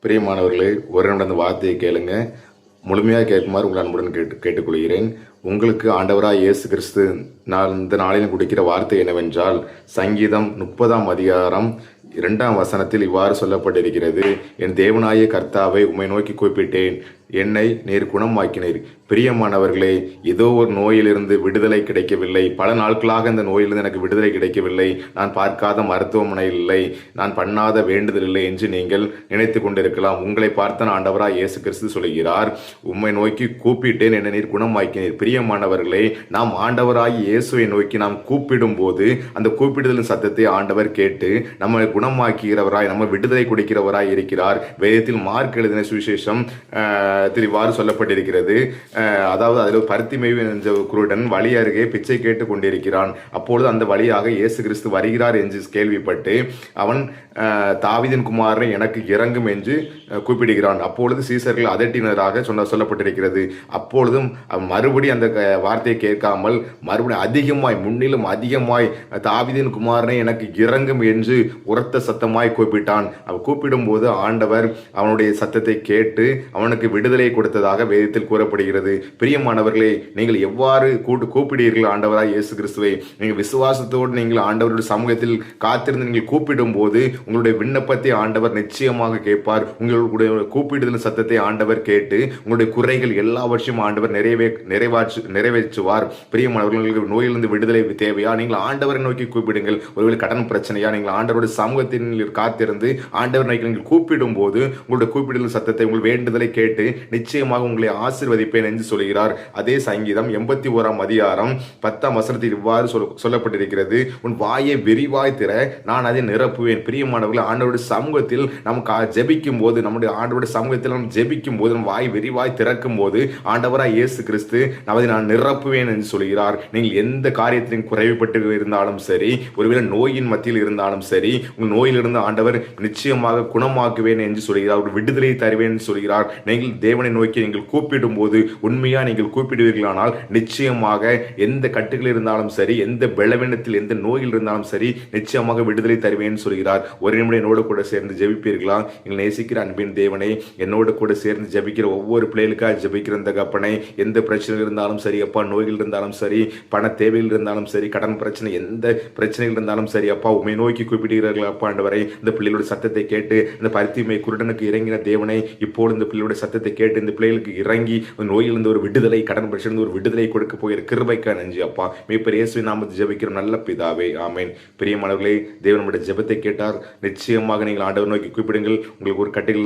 பிரியமானவர்களே, ஒரு நிமிடம் அந்த வார்த்தையை கேளுங்க. முழுமையாக கேட்குமாறு உங்கள் அன்புடன் கேட்டுக்கொள்கிறேன். உங்களுக்கு ஆண்டவராய் இயேசு கிறிஸ்து இந்த நாளிலும் கொடுக்கிற வார்த்தை என்னவென்றால், சங்கீதம் 30ஆம் அதிகாரம் 2ஆம் வசனத்தில் இவ்வாறு சொல்லப்பட்டிருக்கிறது. என் தேவனாய கர்த்தாவை உம்மை நோக்கி கூப்பிட்டேன், என்னை நீர் குணமாக்கினீர். பிரியமானவர்களே, ஏதோ ஒரு நோயிலிருந்து விடுதலை கிடைக்கவில்லை, பல நாட்களாக இந்த நோயிலிருந்து எனக்கு விடுதலை கிடைக்கவில்லை, நான் பார்க்காத மருத்துவமனை இல்லை, நான் பண்ணாத வேண்டுதல் இல்லை என்று நீங்கள் நினைத்து கொண்டிருக்கலாம். உங்களை பார்த்த ஆண்டவராய் இயேசு கிறிஸ்து சொல்கிறார், உம்மை நோக்கி கூப்பிட்டேன், என்னை நீர் குணமாக்கினீர். பிரியமானவர்களே, நாம் ஆண்டவராய் இயேசுவை நோக்கி நாம் கூப்பிடும் போது அந்த கூப்பிடுதலின் சத்தத்தை ஆண்டவர் கேட்டு நம்மை குணமாக்குகிறவராய், நம்ம விடுதலை கொடுக்கிறவராய் இருக்கிறார். வேதத்தில் மார்க் எழுதின சுவிசேஷம் இவ்வாறு சொல்லப்பட்டிருக்கிறது. அதாவது அதில் பருத்திமேவு என்ற குருடன் வழி அருகே பிச்சை கேட்டு கொண்டிருக்கிறான். அப்பொழுது அந்த வழியாக இயேசு கிறிஸ்து வருகிறார் என்று கேள்விப்பட்டு அவன் தாவீதின் குமாரனை எனக்கு இறங்கும் என்று கூப்பிடுகிறான். அப்பொழுது சீசர்கள் அதட்டினராக சொல்லப்பட்டிருக்கிறது. அப்பொழுதும் மறுபடி அந்த வார்த்தையை கேட்காமல் மறுபடியும் அதிகமாய், முன்னிலும் அதிகமாய் தாவீதின் குமாரனை எனக்கு இறங்கும் என்று உரத்த சத்தமாய் கூப்பிட்டான். அவன் கூப்பிடும் போது ஆண்டவர் அவனுடைய சத்தத்தை கேட்டு அவனுக்கு விடுதலை கொடுத்ததாக வேதத்தில் கூறப்படுகிறது. பிரியமானவர்களே, நீங்கள் எவ்வாறு கூப்பிடுவீர்கள் ஆண்டவராய் இயேசு கிறிஸ்துவை? நீங்கள் விசுவாசத்தோடு நீங்கள் ஆண்டவருடைய சமூகத்தில் காத்திருந்து நீங்கள் கூப்பிடும் போது உங்களுடைய விண்ணப்பத்தை ஆண்டவர் நிச்சயமாக கேட்பார். உங்களுடைய கூப்பிடுதல் சத்தத்தை ஆண்டவர் கேட்டு உங்களுடைய குறைகள் எல்லாவற்றையும் ஆண்டவர் நிறைவேற்றுவார். பிரியமானவர்களுக்கு நோயிலிருந்து விடுதலை தேவையா? நீங்கள் ஆண்டவரை நோக்கி கூப்பிடுங்கள். ஒருவேளை கடன் பிரச்சனையா? நீங்கள் ஆண்டவருடைய சமூகத்தில் காத்திருந்து ஆண்டவர் நோக்கி நீங்கள் கூப்பிடும் போது உங்களுடைய கூப்பிடுதல் சத்தத்தை, உங்கள் வேண்டுதலை கேட்டு நிச்சயமாக உங்களை ஆசீர்வதிப்பேன் என்று சொல்கிறார். அதே சங்கீதம் 81ஆம் அதிகாரம் 10ஆம் வசனத்தில் இவ்வாறு சொல்லப்பட்டிருக்கிறது, உன் வாயை விரிவாய் திற, நான் அதை நிரப்புவேன். பிரியமானவர்கள், ஆண்டவருடைய சமூகத்தில் நமக்கு ஜெபிக்கும் போது, நம்முடைய ஆண்டவருடைய சமூகத்தில் நம்ம ஜெபிக்கும் போது, நம் வாய் விரிவாய் திறக்கும் போது ஆண்டவராய் இயேசு கிறிஸ்து அதை நான் நிரப்புவேன் என்று சொல்கிறார். நீங்கள் எந்த காரியத்திலும் குறைவுபட்டு இருந்தாலும் சரி, ஒருவேளை நோயின் மத்தியில் இருந்தாலும் சரி, உங்கள் நோயிலிருந்து ஆண்டவர் நிச்சயமாக குணமாக்குவேன் என்று சொல்கிறார். ஒரு விடுதலையை தருவேன் என்று சொல்கிறார். நீங்கள் தேவனை நோக்கி நீங்கள் கூப்பிடும் போது உண்மையா நீங்கள் கூப்பிடுவீர்களானால் நிச்சயமாக எந்த கட்டுகள் இருந்தாலும் சரி, எந்த பலவீனத்தில், எந்த நோயில் இருந்தாலும் சரி, நிச்சயமாக விடுதலை தருவேன் சொல்கிறார். ஒரு நிமிடம் என்னோடு கூட சேர்ந்து ஜெபிப்பீர்களா? நீங்கள் நேசிக்கிற அன்பின் தேவனை, என்னோடு கூட சேர்ந்து ஜெபிக்கிற ஒவ்வொரு பிள்ளைகளுக்காக ஜெபிக்கிற இந்த கப்பனை, எந்த பிரச்சனைகள் இருந்தாலும் சரி அப்பா, நோய்கள் இருந்தாலும் சரி, பண தேவைகள் இருந்தாலும் சரி, கடன் பிரச்சனை, எந்த பிரச்சனைகள் இருந்தாலும் சரி அப்பா, உண்மை நோக்கி கூப்பிடுகிறார்கள் அப்பா. ஆண்டவரை, இந்த பிள்ளைகளோட சத்தத்தை கேட்டு இந்த பருத்திமை குருடனுக்கு இறங்கின தேவனை, இப்போது இந்த பிள்ளையோட சத்தத்தை கேட்டு இந்த பிள்ளைகளுக்கு இறங்கி நோயிலிருந்து ஒரு விடுதலை, கடன் பிரச்சனை ஒரு விடுதலை கொடுக்க போகிற கிருபைக்காக நன்றி அப்பா. மீட்பர் இயேசுவின் நாமத்தில் ஜெபிக்கிற நல்ல பிதாவே, ஆமென். பிரியமானவர்களே, தேவன் நம்முடைய ஜெபத்தை கேட்டார். நிச்சயமாக நீங்கள் ஆண்டவர் நோக்கி கூப்பிடுங்கள். உங்களுக்கு ஒரு கட்டுகள்